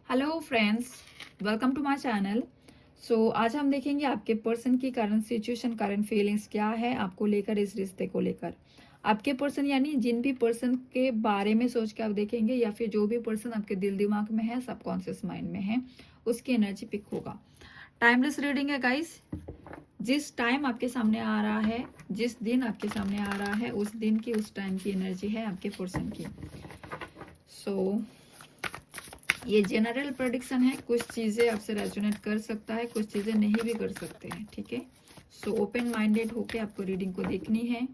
Hello friends, welcome to my channel. आज हम देखेंगे आपके पर्सन की करंट सिचुएशन, करंट फीलिंग्स क्या है आपको लेकर, इस रिश्ते को लेकर। आपके पर्सन यानी जिन भी पर्सन के बारे में सोच के आप देखेंगे या फिर जो भी पर्सन आपके दिल दिमाग में है, सबकॉन्शियस माइंड में है, उसकी एनर्जी पिक होगा। टाइमलेस रीडिंग है गाइस। जिस टाइम आपके सामने आ रहा है, जिस दिन आपके सामने आ रहा है, उस दिन की, उस टाइम की एनर्जी है आपके पर्सन की। ये जनरल प्रेडिक्शन है। कुछ चीजें आपसे रेजोनेट कर सकता है, कुछ चीजें नहीं भी कर सकते हैं, ठीक है। ओपन माइंडेड होके आपको रीडिंग को देखनी है।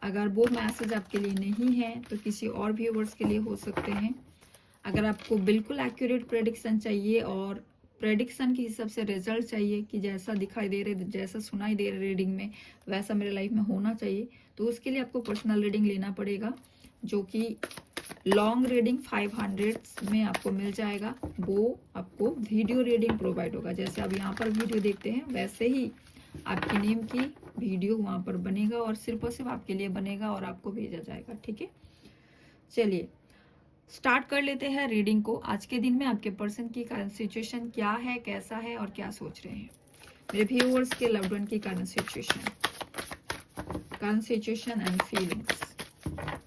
अगर वो मैसेज आपके लिए नहीं है तो किसी और व्यूअर्स के लिए हो सकते हैं। अगर आपको बिल्कुल एक्यूरेट प्रेडिक्शन चाहिए और प्रेडिक्शन के हिसाब से रिजल्ट चाहिए कि जैसा दिखाई दे रहे, जैसा सुनाई दे रहा रीडिंग में, वैसा मेरे लाइफ में होना चाहिए, तो उसके लिए आपको पर्सनल रीडिंग लेना पड़ेगा, जो कि लॉन्ग रीडिंग 500 में आपको मिल जाएगा। वो आपको वीडियो रीडिंग प्रोवाइड होगा। जैसे आप यहाँ पर वीडियो देखते हैं, वैसे ही आपकी नेम की वीडियो वहां पर बनेगा और सिर्फ आपके लिए बनेगा और आपको भेजा जाएगा, ठीक है। चलिए स्टार्ट कर लेते हैं रीडिंग को। आज के दिन में आपके पर्सन की करंट सिचुएशन क्या है, कैसा है और क्या सोच रहे हैं। मेरे व्यूअर्स के लव्ड वन की करंट सिचुएशन एंड फीलिंग्स।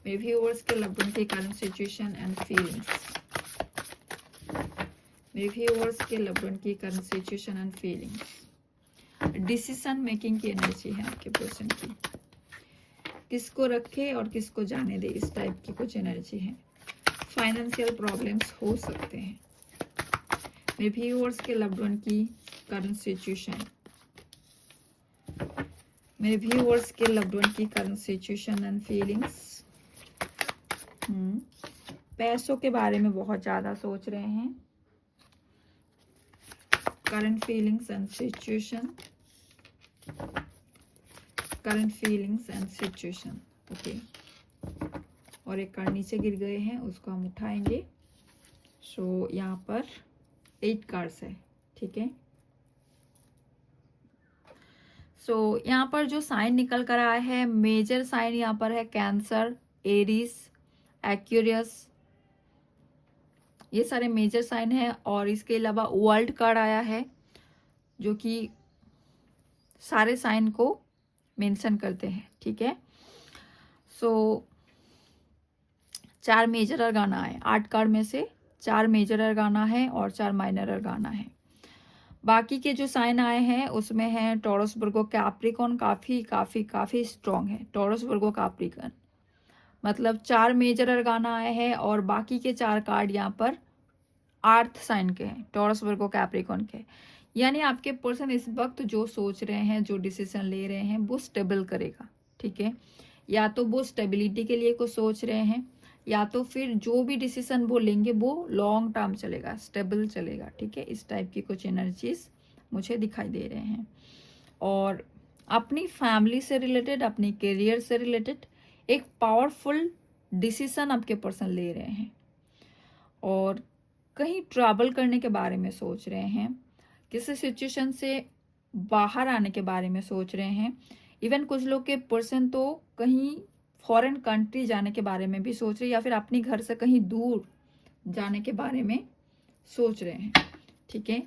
मेरे व्यूअर्स के लव्ड वन की करंट सिचुएशन एंड फीलिंग्स। मेरे व्यूअर्स के लव्ड वन की current situation and feelings. Decision making की एनर्जी है आपके पर्सन की। किसको रखे और किसको जाने दे, इस टाइप की कुछ एनर्जी है। फाइनेंशियल प्रॉब्लम्स हो सकते हैं। मेरे व्यूअर्स के लव्ड वन की करंट सिचुएशन। मेरे व्यूअर्स के लव्ड वन की करंट सिचुएशन एंड फीलिंग्स। पैसों के बारे में बहुत ज्यादा सोच रहे हैं। Current feelings and situation. Current feelings and situation, okay. और एक कार्ड नीचे गिर गए हैं, उसको हम उठाएंगे। यहाँ पर 8 कार्ड्स है, ठीक है। यहाँ पर जो साइन निकल कर आया है, मेजर साइन यहाँ पर है कैंसर, एरीज, एक्वेरियस, ये सारे मेजर साइन है। और इसके अलावा वर्ल्ड कार्ड आया है, जो कि सारे साइन को मेंशन करते हैं, ठीक है। 4 मेजर अर्गाना है। 8 कार्ड में से 4 मेजर अर्गाना है और 4 माइनर अर्गाना है। बाकी के जो साइन आए हैं उसमें है टॉरस, वर्गो, कैप्रिकॉन। काफी काफी काफी स्ट्रॉन्ग है टॉरस, वर्गो, कैप्रिकॉन। मतलब 4 मेजर अर्गाना आए हैं और बाकी के 4 कार्ड यहाँ पर अर्थ साइन के हैं, टॉरस, वर्गो, कैप्रिकॉन के। यानी आपके पर्सन इस वक्त जो सोच रहे हैं, जो डिसीजन ले रहे हैं, वो स्टेबल करेगा, ठीक है। या तो वो स्टेबिलिटी के लिए कुछ सोच रहे हैं, या तो फिर जो भी डिसीजन वो लेंगे वो लॉन्ग टर्म चलेगा, स्टेबल चलेगा, ठीक है। इस टाइप की कुछ एनर्जीज मुझे दिखाई दे रहे हैं। और अपनी फैमिली से रिलेटेड, अपनी करियर से रिलेटेड एक पावरफुल डिसीजन आपके पर्सन ले रहे हैं और कहीं ट्रैवल करने के बारे में सोच रहे हैं, किसी सिचुएशन से बाहर आने के बारे में सोच रहे हैं। इवन कुछ लोग के पर्सन तो कहीं फॉरेन कंट्री जाने के बारे में भी सोच रहे हैं, या फिर अपने घर से कहीं दूर जाने के बारे में सोच रहे हैं, ठीक है।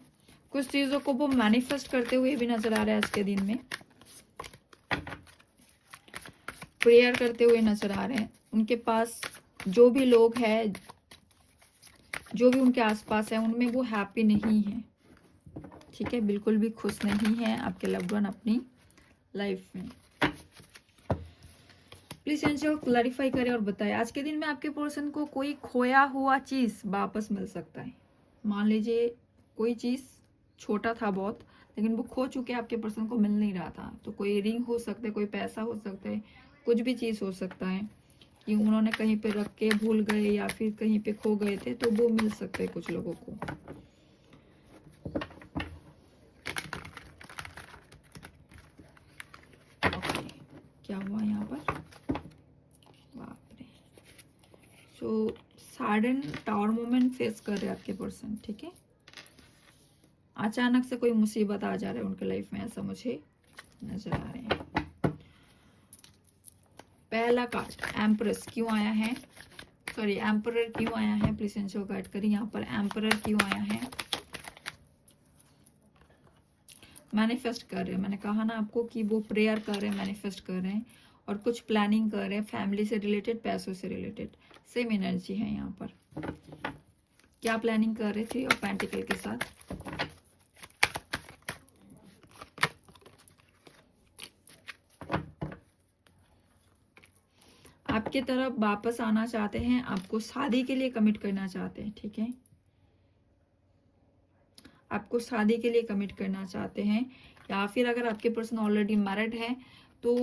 कुछ चीजों को वो मैनिफेस्ट करते हुए भी नजर आ रहे हैं। आज के दिन में प्रेयर करते हुए नजर आ रहे हैं। उनके पास जो भी लोग हैं, जो भी उनके आसपास है, उनमें वो हैप्पी नहीं है, ठीक है। बिल्कुल भी खुश नहीं है आपके लव्ड वन अपनी लाइफ में। प्लीज एंजल क्लैरिफाई करें और बताएं, आज के दिन में आपके पर्सन को कोई खोया हुआ चीज वापस मिल सकता है। मान लीजिए कोई चीज छोटा था बहुत, लेकिन वो खो चुके आपके पर्सन को मिल नहीं रहा था। तो कोई रिंग हो सकता है, कोई पैसा हो सकता है, कुछ भी चीज हो सकता है कि उन्होंने कहीं पे रख के भूल गए या फिर कहीं पे खो गए थे, तो वो मिल सकते हैं कुछ लोगों को। क्या हुआ यहाँ पर, बाप रे। सडन टावर मोमेंट फेस कर रहे हैं आपके पर्सन, ठीक है। अचानक से कोई मुसीबत आ जा रहा है उनके लाइफ में, ऐसा मुझे नजर आ रहे हैं। पहला कार्ड एम्प्रेस क्यों आया है, सॉरी एम्परर क्यों आया है, प्लीज इनको गाइड करिए। यहाँ पर एम्परर क्यों आया है? मैनिफेस्ट कर रहे हैं, मैंने कहा ना आपको कि वो प्रेयर कर रहे हैं, मैनिफेस्ट कर रहे हैं और कुछ प्लानिंग कर रहे हैं, फैमिली से रिलेटेड, पैसों से रिलेटेड। सेम एनर्जी है यहाँ पर। क्या प्लानिंग कर रहे थे? और पेंटिकल के साथ आपके तरफ वापस आना चाहते हैं, आपको शादी के लिए कमिट करना चाहते हैं, ठीक है, आपको शादी के लिए कमिट करना चाहते हैं। या फिर अगर आपके पर्सन ऑलरेडी मैरिड है तो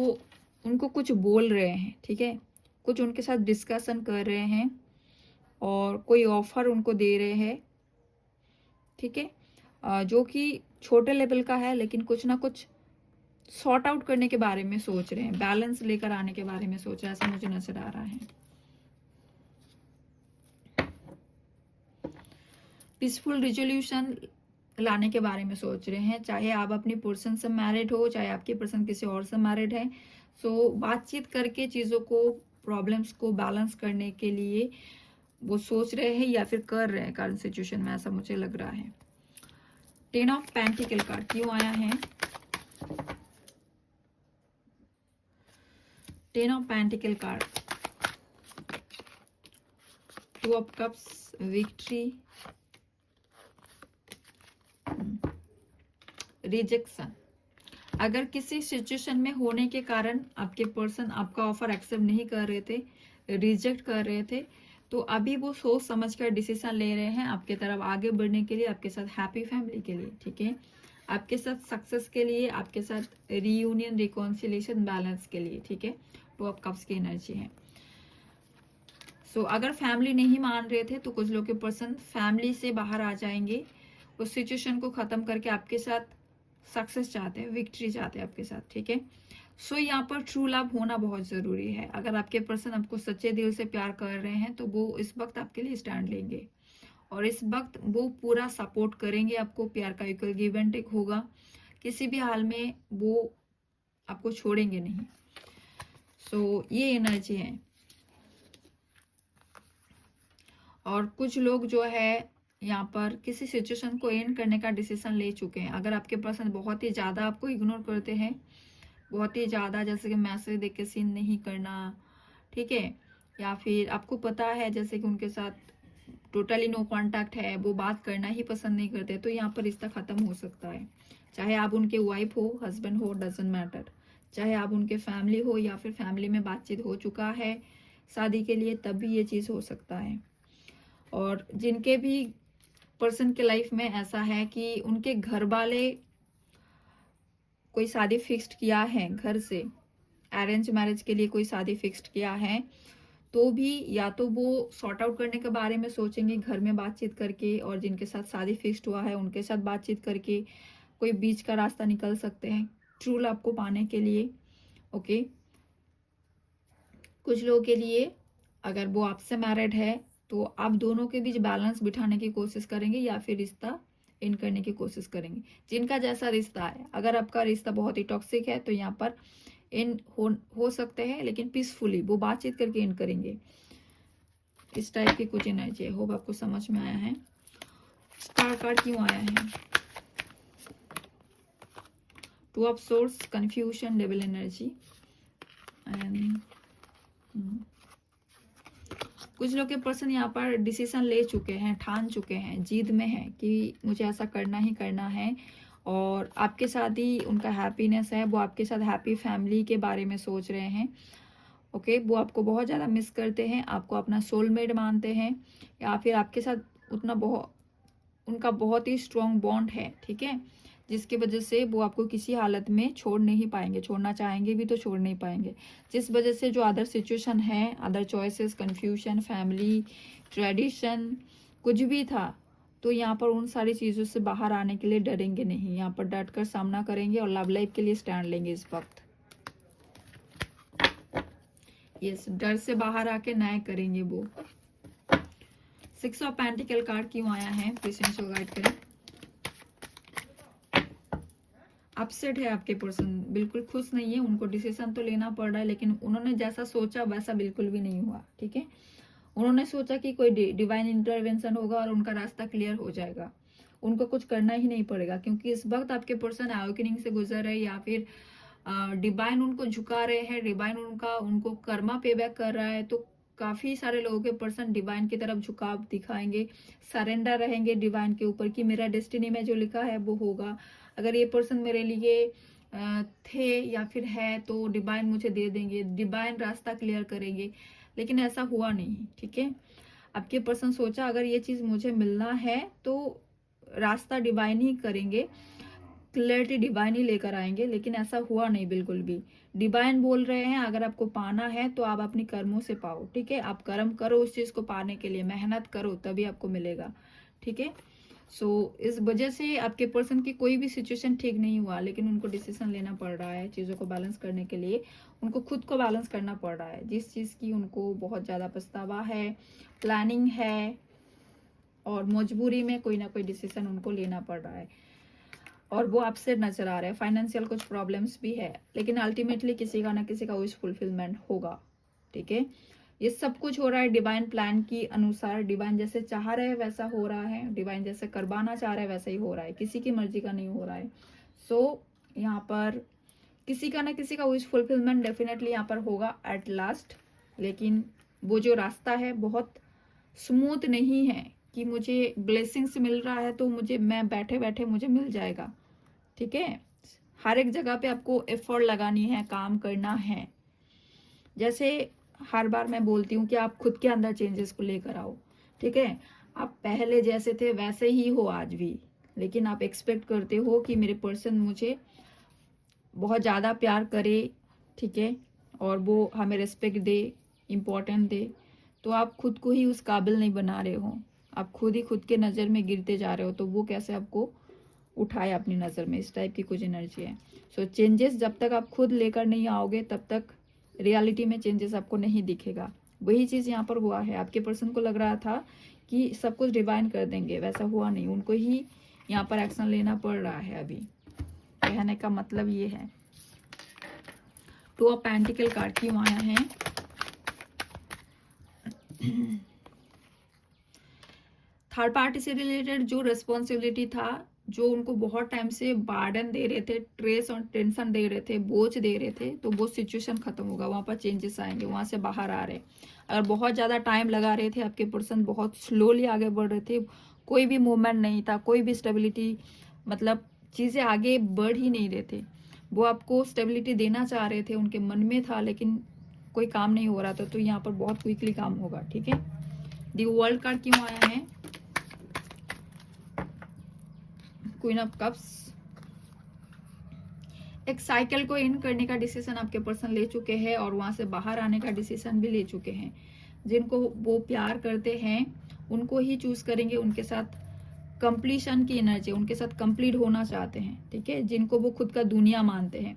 उनको कुछ बोल रहे हैं, ठीक है, कुछ उनके साथ डिस्कशन कर रहे हैं और कोई ऑफर उनको दे रहे हैं, ठीक है, जो कि छोटे लेवल का है लेकिन कुछ ना कुछ सॉर्ट आउट करने के बारे में सोच रहे हैं, बैलेंस लेकर आने के बारे में सोच रहे हैं, ऐसा मुझे नजर आ रहा है। पीसफुल रिजोल्यूशन लाने के बारे में सोच रहे हैं, चाहे आप अपनी पर्सन से मैरिड हो, चाहे आपकी पर्सन किसी और से मैरिड है। सो बातचीत करके चीज़ों को, प्रॉब्लम्स को बैलेंस करने के लिए वो सोच रहे हैं या फिर कर रहे हैं करंट सिचुएशन में, ऐसा मुझे लग रहा है। 10 ऑफ पेंटिकल कार्ड क्यों आया है? 10 of pentacle card, 2 of cups, victory, rejection. अगर किसी सिचुएशन में होने के कारण आपके पर्सन आपका ऑफर एक्सेप्ट नहीं कर रहे थे, रिजेक्ट कर रहे थे, तो अभी वो सोच समझ कर डिसीजन ले रहे हैं आपके तरफ आगे बढ़ने के लिए, आपके साथ हैप्पी फैमिली के लिए, ठीक है, आपके साथ सक्सेस के लिए, आपके साथ रीयूनियन, रिकॉन्सिलेशन, बैलेंस के लिए, ठीक है। 2 ऑफ कप्स की एनर्जी है। सो अगर फैमिली नहीं मान रहे थे तो कुछ लोग के पर्सन फैमिली से बाहर आ जाएंगे, उस सिचुएशन को खत्म करके आपके साथ सक्सेस चाहते हैं, विक्ट्री चाहते हैं आपके साथ, ठीक है। सो यहाँ पर ट्रू लव होना बहुत जरूरी है। अगर आपके पर्सन आपको सच्चे दिल से प्यार कर रहे हैं तो वो इस वक्त आपके लिए स्टैंड लेंगे और इस वक्त वो पूरा सपोर्ट करेंगे आपको, प्यार का इक्वल गिव एंड टेक होगा, किसी भी हाल में वो आपको छोड़ेंगे नहीं। सो ये एनर्जी है। और कुछ लोग जो है यहाँ पर किसी सिचुएशन को एंड करने का डिसीजन ले चुके हैं। अगर आपके पर्सन बहुत ही ज़्यादा आपको इग्नोर करते हैं, बहुत ही ज़्यादा, जैसे कि मैसेज देख के सीन नहीं करना, ठीक है, या फिर आपको पता है जैसे कि उनके साथ टोटली नो कांटेक्ट है, वो बात करना ही पसंद नहीं करते, तो यहाँ पर रिश्ता खत्म हो सकता है। चाहे आप उनके वाइफ हो, हस्बैंड हो, डजंट मैटर, चाहे आप उनके फैमिली हो या फिर फैमिली में बातचीत हो चुका है शादी के लिए, तब भी ये चीज़ हो सकता है। और जिनके भी पर्सन के लाइफ में ऐसा है कि उनके घर वाले कोई शादी फिक्स्ड किया है, घर से अरेंज मैरिज के लिए कोई शादी फिक्स्ड किया है, तो भी या तो वो सॉर्ट आउट करने के बारे में सोचेंगे घर में बातचीत करके, और जिनके साथ शादी फिक्स्ड हुआ है उनके साथ बातचीत करके कोई बीच का रास्ता निकल सकते हैं ट्रू लव को पाने के लिए, ओके। कुछ लोगों के लिए अगर वो आपसे मैरिड है तो आप दोनों के बीच बैलेंस बिठाने की कोशिश करेंगे या फिर रिश्ता इन करने की कोशिश करेंगे, जिनका जैसा रिश्ता है। अगर आपका रिश्ता बहुत ही टॉक्सिक है तो यहाँ पर इन हो सकते हैं, लेकिन पीसफुली वो बातचीत करके इन करेंगे। इस टाइप की कुछ एनर्जी है। होप आपको समझ में आया है। स्टार कार्ड क्यों आया है? 2 of source, confusion, devil energy and कुछ लोग के पर्सन यहाँ पर डिसीजन ले चुके हैं, ठान चुके हैं, जिद में है कि मुझे ऐसा करना ही करना है, और आपके साथ ही उनका हैप्पीनेस है। वो आपके साथ हैप्पी फैमिली के बारे में सोच रहे हैं, ओके। वो आपको बहुत ज़्यादा मिस करते हैं, आपको अपना सोलमेट मानते हैं, या फिर आपके साथ उनका बहुत ही स्ट्रॉन्ग बॉन्ड है, ठीक है, जिसकी वजह से वो आपको किसी हालत में छोड़ नहीं पाएंगे, छोड़ना चाहेंगे भी तो छोड़ नहीं पाएंगे। जिस वजह से जो अदर सिचुएशन है, other choices, confusion, family, tradition, कुछ भी था, तो यहाँ पर उन सारी चीज़ों से बाहर आने के लिए डरेंगे नहीं, यहाँ पर डट कर सामना करेंगे और लव लाइफ के लिए स्टैंड लेंगे इस वक्त। यस, डर से बाहर आके न्याय करेंगे वो। 6 ऑफ पेंटिकल कार्ड क्यों आया है? प्लीज इनको गाइड करें। अपसेट है आपके पर्सन, बिल्कुल खुश नहीं है, उनको डिसीजन तो लेना पड़ रहा है लेकिन उन्होंने जैसा सोचा वैसा बिल्कुल भी नहीं हुआ, ठीक है। उन्होंने सोचा कि कोई डिवाइन इंटरवेंशन होगा और उनका रास्ता क्लियर हो जाएगा, उनको कुछ करना ही नहीं पड़ेगा, क्योंकि इस वक्त आपके पर्सन अवेकनिंग से गुजर रहे या फिर डिवाइन उनको झुका रहे हैं, डिवाइन उनको कर्मा पे बैक कर रहा है। तो काफी सारे लोगों के पर्सन डिवाइन की तरफ झुकाव दिखाएंगे, सरेंडर रहेंगे डिवाइन के ऊपर कि मेरा डेस्टिनी में जो लिखा है वो होगा। अगर ये पर्सन मेरे लिए थे या फिर है तो डिवाइन मुझे दे देंगे, डिवाइन रास्ता क्लियर करेंगे, लेकिन ऐसा हुआ नहीं। ठीक है, आपके पर्सन सोचा अगर ये चीज मुझे मिलना है तो रास्ता डिवाइन ही करेंगे, क्लैरिटी डिवाइन ही लेकर आएंगे, लेकिन ऐसा हुआ नहीं बिल्कुल भी। डिवाइन बोल रहे हैं अगर आपको पाना है तो आप अपनी कर्मों से पाओ। ठीक है, आप कर्म करो उस चीज को पाने के लिए, मेहनत करो तभी आपको मिलेगा। ठीक है, सो इस वजह से आपके पर्सन की कोई भी सिचुएशन ठीक नहीं हुआ, लेकिन उनको डिसीजन लेना पड़ रहा है चीजों को बैलेंस करने के लिए। उनको खुद को बैलेंस करना पड़ रहा है, जिस चीज की उनको बहुत ज्यादा पछतावा है, प्लानिंग है, और मजबूरी में कोई ना कोई डिसीजन उनको लेना पड़ रहा है, और वो आपसे नजर आ रहा है। फाइनेंशियल कुछ प्रॉब्लम्स भी है, लेकिन अल्टीमेटली किसी का ना किसी का विश फुलफिलमेंट होगा। ठीक है, ये सब कुछ हो रहा है डिवाइन प्लान की अनुसार। डिवाइन जैसे चाह रहे हैं वैसा हो रहा है, डिवाइन जैसे करवाना चाह रहे हैं वैसा ही हो रहा है, किसी की मर्जी का नहीं हो रहा है। सो यहाँ पर किसी का ना किसी का विश फुलफिलमेंट डेफिनेटली यहाँ पर होगा एट लास्ट, लेकिन वो जो रास्ता है बहुत स्मूथ नहीं है कि मुझे ब्लेसिंग्स मिल रहा है तो मैं बैठे बैठे मुझे मिल जाएगा। ठीक है, हर एक जगह पे आपको एफर्ट लगानी है, काम करना है। जैसे हर बार मैं बोलती हूँ कि आप खुद के अंदर चेंजेस को लेकर आओ। ठीक है, आप पहले जैसे थे वैसे ही हो आज भी, लेकिन आप एक्सपेक्ट करते हो कि मेरे पर्सन मुझे बहुत ज़्यादा प्यार करे, ठीक है, और वो हमें रिस्पेक्ट दे, इम्पोर्टेंट दे, तो आप खुद को ही उस काबिल नहीं बना रहे हो। आप खुद ही खुद के नज़र में गिरते जा रहे हो, तो वो कैसे आपको उठाए अपनी नज़र में, इस टाइप की कुछ एनर्जी है। सो चेंजेस जब तक आप खुद लेकर नहीं आओगे तब तक रियलिटी में चेंजेस आपको नहीं दिखेगा। वही चीज़ यहाँ पर हुआ है। आपके पर्सन को लग रहा था कि सब कुछ डिवाइन कर देंगे, वैसा हुआ नहीं, उनको ही यहाँ पर एक्शन लेना पड़ रहा है। अभी कहने का मतलब ये है। टू ऑफ पेंटिकल कार्ड क्यों आया है? थर्ड पार्टी से रिलेटेड जो रिस्पॉन्सिबिलिटी था, जो उनको बहुत टाइम से बार्डन दे रहे थे, स्ट्रेस और टेंशन दे रहे थे, बोझ दे रहे थे, तो वो सिचुएशन खत्म होगा, वहां पर चेंजेस आएंगे, वहां से बाहर आ रहे। अगर बहुत ज्यादा टाइम लगा रहे थे, आपके पर्सन बहुत स्लोली आगे बढ़ रहे थे, कोई भी मूवमेंट नहीं था, कोई भी स्टेबिलिटी, मतलब चीजें आगे बढ़ ही नहीं रहे थे। वो आपको स्टेबिलिटी देना चाह रहे थे, उनके मन में था, लेकिन कोई काम नहीं हो रहा था, तो यहाँ पर बहुत क्विकली काम होगा। ठीक है, दी वर्ल्ड कार्ड क्यों आया है? Queen of cups. एक साइकिल को एंड करने का डिसीजन आपके पर्सन ले चुके हैं, और वहां से बाहर आने का डिसीजन भी ले चुके हैं। जिनको वो प्यार करते हैं उनको ही चूज करेंगे, उनके साथ कंप्लीशन की एनर्जी, उनके साथ कंप्लीट होना चाहते हैं। ठीक है, जिनको वो खुद का दुनिया मानते हैं,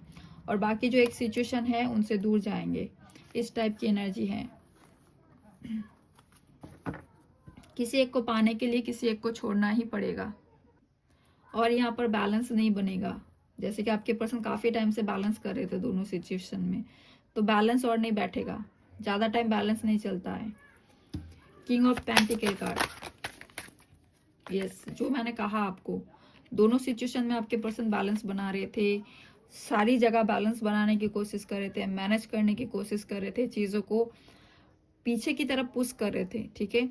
और बाकी जो एक सिचुएशन है उनसे दूर जाएंगे, इस टाइप की एनर्जी है। किसी एक को पाने के लिए किसी एक को छोड़ना ही पड़ेगा, और यहाँ पर बैलेंस नहीं बनेगा। जैसे कि आपके पर्सन काफी टाइम से बैलेंस कर रहे थे दोनों सिचुएशन में, तो बैलेंस और नहीं बैठेगा, ज्यादा टाइम बैलेंस नहीं चलता है। King of pentacle card, yes, जो मैंने कहा आपको, दोनों सिचुएशन में आपके पर्सन बैलेंस बना रहे थे, सारी जगह बैलेंस बनाने की कोशिश कर रहे थे, मैनेज करने की कोशिश कर रहे थे, चीजों को पीछे की तरफ पुश कर रहे थे। ठीक है,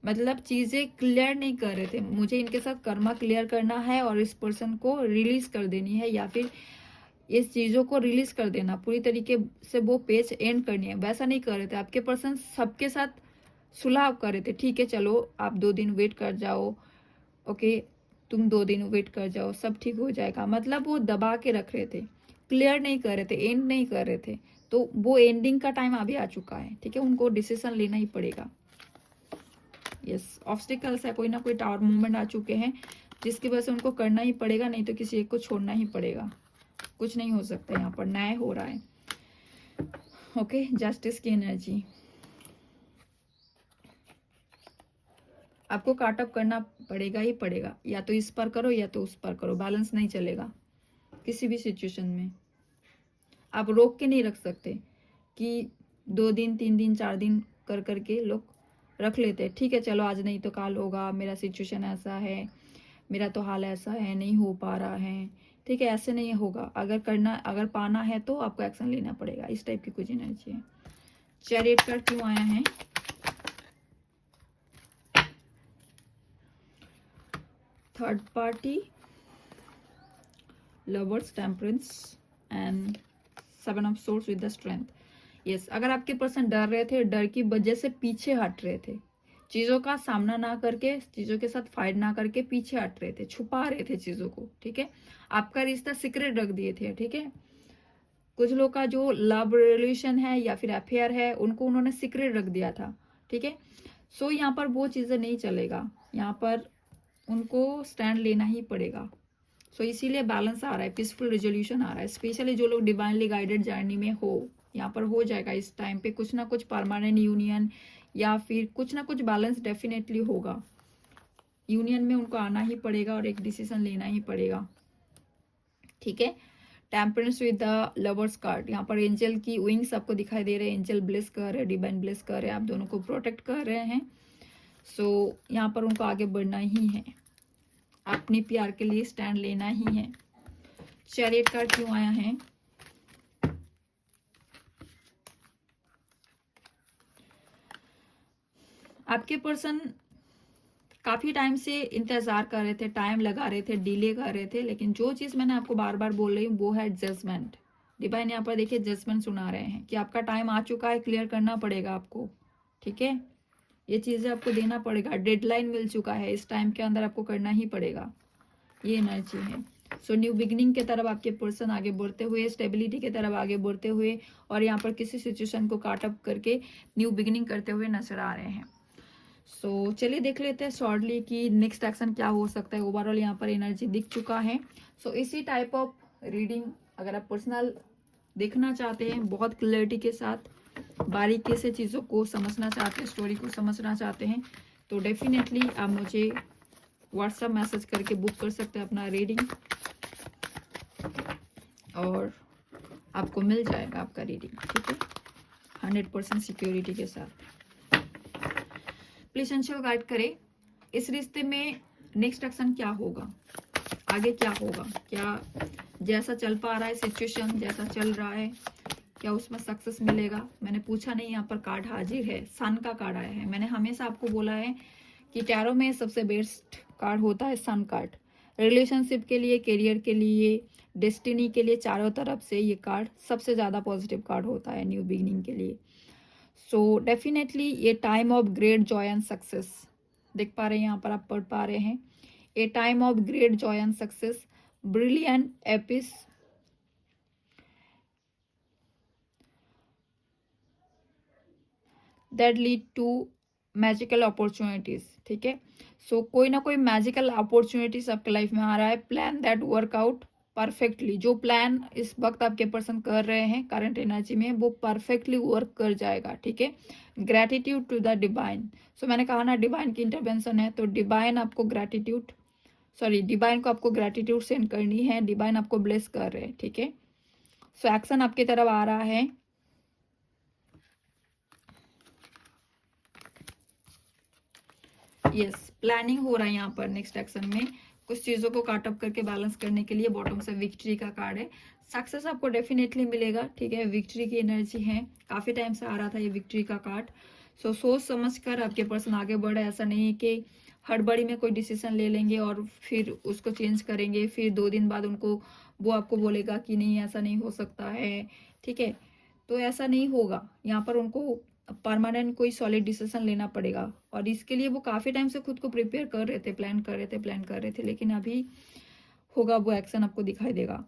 मतलब चीजें क्लियर नहीं कर रहे थे, मुझे इनके साथ कर्मा क्लियर करना है और इस पर्सन को रिलीज कर देनी है, या फिर इस चीजों को रिलीज कर देना, पूरी तरीके से वो पेज एंड करनी है, वैसा नहीं कर रहे थे। आपके पर्सन सबके साथ सुलह कर रहे थे, ठीक है चलो आप 2 दिन वेट कर जाओ, ओके तुम 2 दिन वेट कर जाओ, सब ठीक हो जाएगा, मतलब वो दबा के रख रहे थे, क्लियर नहीं कर रहे थे, एंड नहीं कर रहे थे। तो वो एंडिंग का टाइम अभी आ चुका है। ठीक है, उनको डिसीजन लेना ही पड़ेगा। यस, ऑब्स्टिकल्स है, कोई ना कोई टावर मूवमेंट आ चुके हैं, जिसकी वजह से उनको करना ही पड़ेगा, नहीं तो किसी एक को छोड़ना ही पड़ेगा। कुछ नहीं हो सकता, यहाँ पर न्याय हो रहा है। ओके, जस्टिस की एनर्जी, आपको काट अप करना पड़ेगा ही पड़ेगा, या तो इस पर करो या तो उस पर करो, बैलेंस नहीं चलेगा किसी भी सिचुएशन में। आप रोक के नहीं रख सकते कि 2 दिन 3 दिन 4 दिन कर करके लोग रख लेते, ठीक है चलो आज नहीं तो कल होगा, मेरा सिचुएशन ऐसा है, मेरा तो हाल ऐसा है, नहीं हो पा रहा है, ठीक है, ऐसे नहीं होगा। अगर पाना है तो आपको एक्शन लेना पड़ेगा। इस टाइप की कुछ एनर्जी है। चैरियट कार्ड क्यों आया है? Third party, lovers, temperance and 7 of swords with the strength. Yes, अगर आपके पर्सन डर रहे थे, डर की वजह से पीछे हट रहे थे, चीजों का सामना ना करके, चीजों के साथ फाइट ना करके पीछे हट रहे थे, छुपा रहे थे चीजों को, ठीक है, आपका रिश्ता सीक्रेट रख दिए थे, ठीक है। कुछ लोग का जो लव रिलेशन है या फिर अफेयर है, उनको उन्होंने सीक्रेट रख दिया था, ठीक है। सो यहाँ पर वो चीजें नहीं चलेगा, यहाँ पर उनको स्टैंड लेना ही पड़ेगा। सो इसीलिए बैलेंस आ रहा है, पीसफुल रेजोल्यूशन आ रहा है। स्पेशली जो लोग डिवाइनली गाइडेड जर्नी में हो, यहाँ पर हो जाएगा इस टाइम पे कुछ ना कुछ परमानेंट यूनियन या फिर कुछ ना कुछ बैलेंस डेफिनेटली होगा। यूनियन में उनको आना ही पड़ेगा और एक डिसीजन लेना ही पड़ेगा, ठीक है। Temperance with the lovers card, यहाँ पर एंजल की विंग्स आपको दिखाई दे रहे हैं, एंजल ब्लेस कर रहे हैं, डिवाइन ब्लेस कर रहे हैं, आप दोनों को प्रोटेक्ट कर रहे हैं। सो यहाँ पर उनको आगे बढ़ना ही है, अपने प्यार के लिए स्टैंड लेना ही है। चैरियट कार्ड क्यों आया है? आपके पर्सन काफी टाइम से इंतजार कर रहे थे, टाइम लगा रहे थे, डिले कर रहे थे, लेकिन जो चीज मैंने आपको बार बार बोल रही हूँ वो है जजमेंट। डिवाइन यहाँ पर देखिए जजमेंट सुना रहे हैं कि आपका टाइम आ चुका है, क्लियर करना पड़ेगा आपको, ठीक है, ये चीजें आपको देना पड़ेगा, डेडलाइन मिल चुका है, इस टाइम के अंदर आपको करना ही पड़ेगा, ये एनर्जी है। सो न्यू बिगिनिंग की तरफ आपके पर्सन आगे बढ़ते हुए, स्टेबिलिटी की तरफ आगे बढ़ते हुए, और यहाँ पर किसी सिचुएशन को काट अप करके न्यू बिगिनिंग करते हुए नजर आ रहे हैं। सो चलिए देख लेते हैं शॉर्टली कि नेक्स्ट एक्शन क्या हो सकता है। ओवरऑल यहाँ पर एनर्जी दिख चुका है। सो इसी टाइप ऑफ रीडिंग अगर आप पर्सनल देखना चाहते हैं, बहुत क्लैरिटी के साथ बारीकी से चीज़ों को समझना चाहते हैं, स्टोरी को समझना चाहते हैं, तो डेफिनेटली आप मुझे व्हाट्सएप मैसेज करके बुक कर सकते हैं अपना रीडिंग, और आपको मिल जाएगा आपका रीडिंग, ठीक है, 100% सिक्योरिटी के साथ। प्लीज अंशल गाइड करें, इस रिश्ते में नेक्स्ट एक्शन क्या होगा, आगे क्या होगा, क्या जैसा चल पा रहा है सिचुएशन, जैसा चल रहा है, क्या उसमें सक्सेस मिलेगा? मैंने पूछा नहीं, यहाँ पर कार्ड हाजिर है, सन का कार्ड आया है। मैंने हमेशा आपको बोला है कि टैरो में सबसे बेस्ट कार्ड होता है सन कार्ड, रिलेशनशिप के लिए, करियर के लिए, डेस्टिनी के लिए, चारों तरफ से ये कार्ड सबसे ज़्यादा पॉजिटिव कार्ड होता है न्यू बिगिनिंग के लिए। सो डेफिनेटली ये time of great joy and success देख पा रहे हैं, यहाँ पर आप पढ़ पा रहे हैं, a time of great joy and success, brilliant epics, that lead to magical opportunities, ठीक है। सो कोई ना कोई मैजिकल अपॉर्चुनिटीज आपके लाइफ में आ रहा है, plan that work out perfectly, जो प्लान इस वक्त आपके पर्सन कर रहे हैं करंट एनर्जी में, वो परफेक्टली वर्क कर जाएगा, ठीक है। ग्रेटिट्यूड टू द डिवाइन, सो मैंने कहा ना डिवाइन की इंटरवेंशन है, तो डिवाइन आपको डिवाइन को आपको ग्रेटिट्यूड सेंड करनी है, डिवाइन आपको ब्लेस कर रहे हैं, ठीक है। सो एक्शन आपकी तरफ आ रहा है, यस, प्लानिंग हो रहा है यहाँ पर नेक्स्ट एक्शन में, कुछ चीजों को काट अप करके बैलेंस करने के लिए। बॉटम से विक्ट्री का कार्ड है, सक्सेस आपको डेफिनेटली मिलेगा, ठीक है, विक्ट्री की एनर्जी है, काफी टाइम से आ रहा था ये विक्ट्री का कार्ड। सो सोच समझ कर आपके पर्सन आगे बढ़े, ऐसा नहीं है कि हड़बड़ी में कोई डिसीजन ले लेंगे और फिर उसको चेंज करेंगे, फिर 2 दिन बाद वो आपको बोलेगा कि नहीं ऐसा नहीं हो सकता है, ठीक है, तो ऐसा नहीं होगा। यहाँ पर उनको परमानेंट कोई सॉलिड डिसीजन लेना पड़ेगा, और इसके लिए वो काफी टाइम से खुद को प्रिपेयर कर रहे थे, प्लान कर रहे थे, लेकिन अभी होगा, वो एक्शन आपको दिखाई देगा।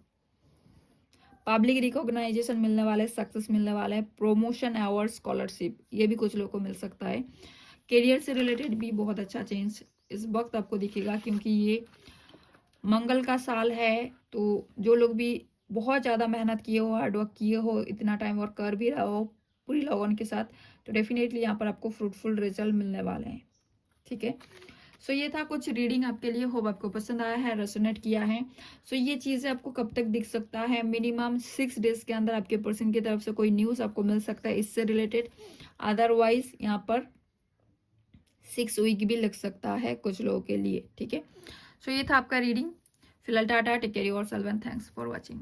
पब्लिक रिकॉग्नाइजेशन मिलने वाला है, सक्सेस मिलने वाला है, प्रमोशन, अवार्ड, स्कॉलरशिप, ये भी कुछ लोगों को मिल सकता है। करियर से रिलेटेड भी बहुत अच्छा चेंज इस वक्त आपको दिखेगा, क्योंकि ये मंगल का साल है, तो जो लोग भी बहुत ज़्यादा मेहनत किए हो, हार्डवर्क किए हो, इतना टाइम वर्क कर भी रहे हो पूरी लगन के साथ, तो डेफिनेटली यहाँ पर आपको फ्रूटफुल रिजल्ट मिलने वाले हैं, ठीक है। सो ये था कुछ रीडिंग आपके लिए, होप आपको पसंद आया है, रेजोनेट किया है। सो ये चीज़ें आपको कब तक दिख सकता है? मिनिमम 6 डेज के अंदर आपके पर्सन की तरफ से कोई न्यूज़ आपको मिल सकता है इससे रिलेटेड। अदरवाइज यहाँ पर 6 वीक भी लग सकता है कुछ लोगों के लिए, ठीक है। सो ये था आपका रीडिंग। फिलहाल tata, take care yourself and thanks for watching.